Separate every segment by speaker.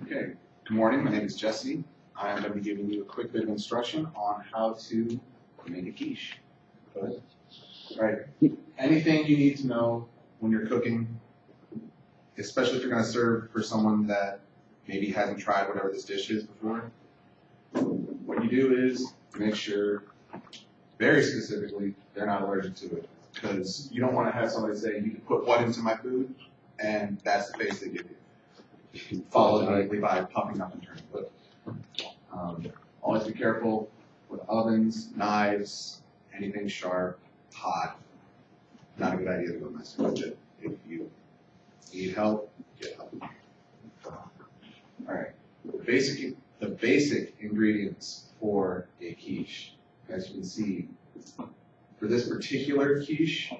Speaker 1: Okay, good morning. My name is Jesse. I am going to be giving you a quick bit of instruction on how to make a quiche. All right, anything you need to know when you're cooking, especially if you're going to serve for someone that maybe hasn't tried whatever this dish is before, what you do is make sure, very specifically, they're not allergic to it. Because you don't want to have somebody say, you can put what into my food, and that's the face they give you. Followed immediately by puffing up and turning blue. Always be careful with ovens, knives, anything sharp, hot. Not a good idea to go messing with it. If you need help, get help. All right. The basic ingredients for a quiche, as you can see, for this particular quiche,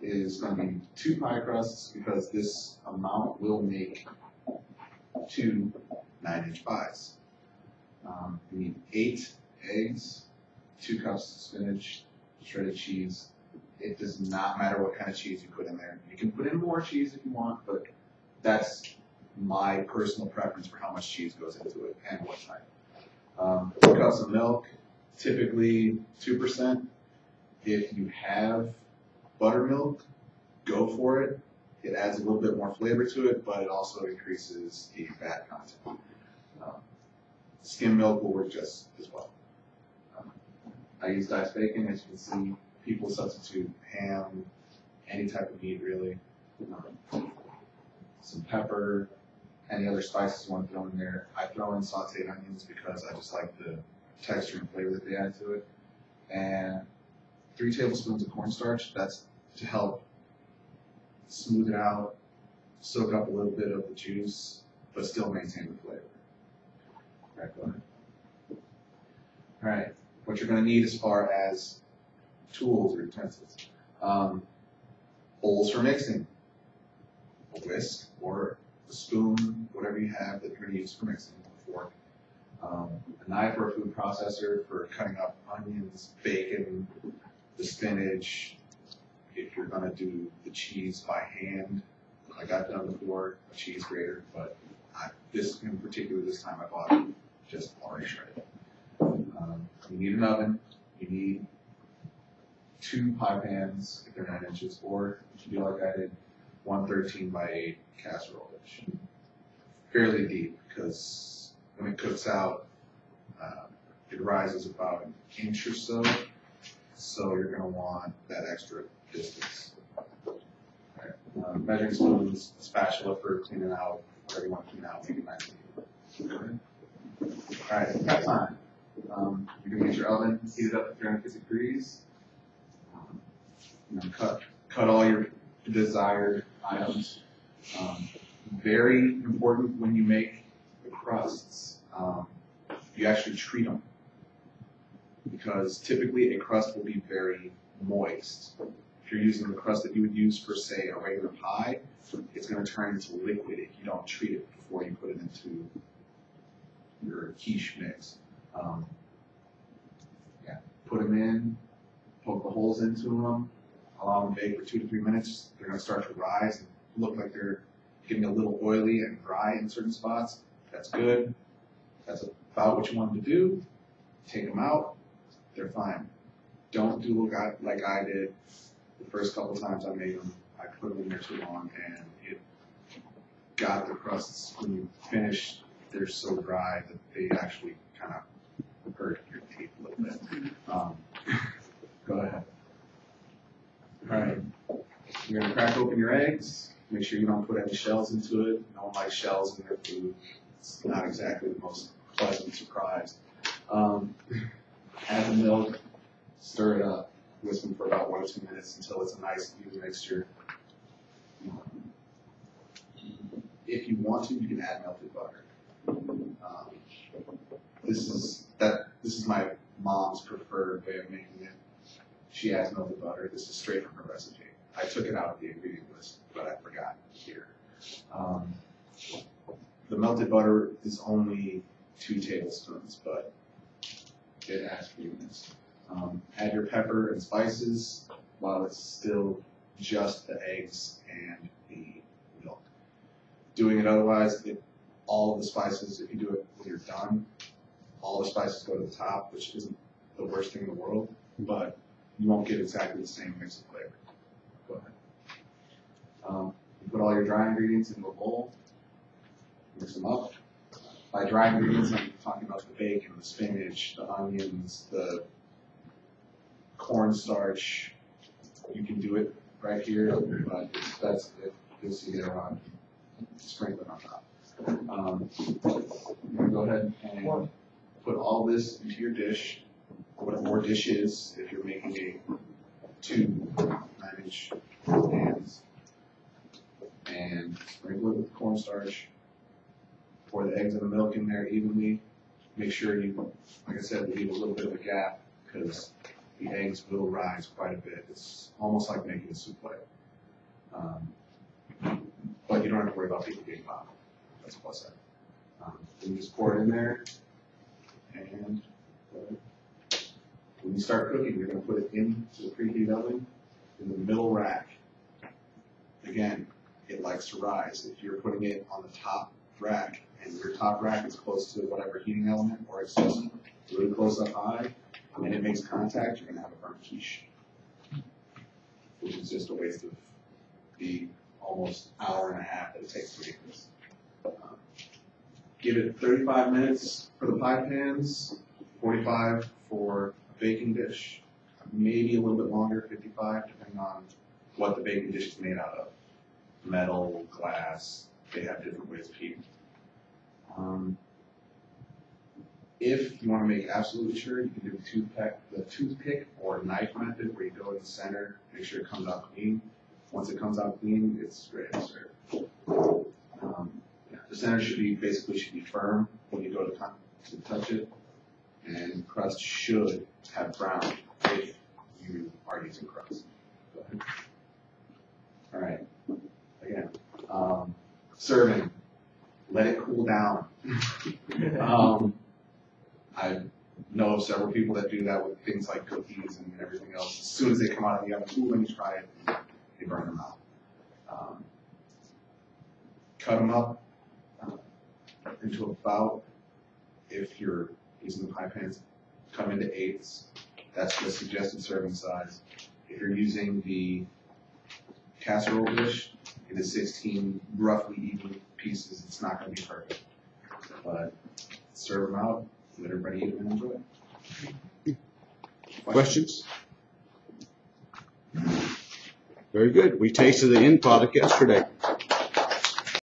Speaker 1: is going to be 2 pie crusts because this amount will make 2 9-inch pies. You need 8 eggs, 2 cups of spinach, shredded cheese. It does not matter what kind of cheese you put in there. You can put in more cheese if you want, but that's my personal preference for how much cheese goes into it and what type. 2 cups of milk, typically 2%. If you have buttermilk, go for it. It adds a little bit more flavor to it, but it also increases the fat content. Skim milk will work just as well. I use diced bacon. As you can see, people substitute ham, any type of meat really. Some pepper, any other spices you want to throw in there. I throw in sauteed onions because I just like the texture and flavor that they add to it. And 3 tablespoons of cornstarch. That's to help smooth it out, soak up a little bit of the juice, but still maintain the flavor. All right, go ahead. All right, what you're going to need as far as tools or utensils. Bowls for mixing, a whisk or a spoon, whatever you have that you're going to use for mixing, a fork. A knife or a food processor for cutting up onions, bacon, the spinach. If you're going to do the cheese by hand, like I've done before, a cheese grater, but this in particular, this time I bought it just already shredded. You need an oven. You need 2 pie pans if they're 9 inches, or if you do like I did, 1 13x8 casserole dish. Fairly deep because when it cooks out, it rises about 1 inch or so. So you're going to want that extra distance. Right. Measuring spoons, a spatula for cleaning out whatever you want to clean out, make it nice and even. All right, prep time. You're going to get your oven heated up to 350 degrees. Cut all your desired items. Very important when you make the crusts, you actually treat them. Because typically a crust will be very moist. If you're using the crust that you would use for, say, a regular pie, it's going to turn into liquid if you don't treat it before you put it into your quiche mix. Put them in, poke the holes into them, allow them to bake for 2 to 3 minutes. They're going to start to rise and look like they're getting a little oily and dry in certain spots. That's good. That's about what you want them to do. Take them out. They're fine. Don't do like I did the first couple times I made them. I put them in there too long, and it got the crusts. When you finish, they're so dry that they actually kind of hurt your teeth a little bit. Go ahead. All right. You're going to crack open your eggs. Make sure you don't put any shells into it. No one likes shells in their food. It's not exactly the most pleasant surprise. Add the milk, stir it up, whisk them for about 1 or 2 minutes until it's a nice even mixture. If you want to, you can add melted butter. This is my mom's preferred way of making it. She adds melted butter. This is straight from her recipe. I took it out of the ingredient list, but I forgot here. The melted butter is only 2 tablespoons, but it adds creaminess. Add your pepper and spices while it's still just the eggs and the milk. Doing it otherwise, all of the spices, if you do it when you're done, all the spices go to the top, which isn't the worst thing in the world, but you won't get exactly the same mix of flavor. Go ahead. You put all your dry ingredients into a bowl, mix them up. By dry ingredients, I'm talking about the bacon, the spinach, the onions, the cornstarch. You can do it right here, but it's best if you'll see later on, sprinkle it on top. You're gonna go ahead and put all this into your dish, or dishes, if you're making a 2 9-inch pans, and sprinkle it with cornstarch. Pour the eggs and the milk in there evenly. Make sure you, like I said, leave a little bit of a gap because the eggs will rise quite a bit. It's almost like making a souffle. But you don't have to worry about people getting hot. That's a plus side. Then you just pour it in there, and when you start cooking, you're going to put it into the preheated oven in the middle rack. Again, it likes to rise. If you're putting it on the top rack, and your top rack is close to whatever heating element, or it's just really close up high, and it makes contact, you're going to have a burnt quiche, which is just a waste of the almost hour and a half that it takes to make this. Give it 35 minutes for the pie pans, 45 for a baking dish, maybe a little bit longer, 55, depending on what the baking dish is made out of. Metal, glass, they have different ways of heating. If you want to make it absolutely sure, you can do the toothpick or knife method, where you go in the center, make sure it comes out clean. Once it comes out clean, it's ready to serve. The center should be firm when you go to touch it, and the crust should have browned if you are using crust. Go ahead. All right. Again, serving. Let it cool down. I know of several people that do that with things like cookies and everything else. As soon as they come out of the oven, ooh, let me try it, they burn them out. Cut them up into about, if you're using the pie pans, cut them into 8ths. That's the suggested serving size. If you're using the casserole dish, into 16 roughly even pieces, it's not going to be perfect. But serve them out, let everybody eat and enjoy it.
Speaker 2: Questions? Very good. We tasted the end product yesterday.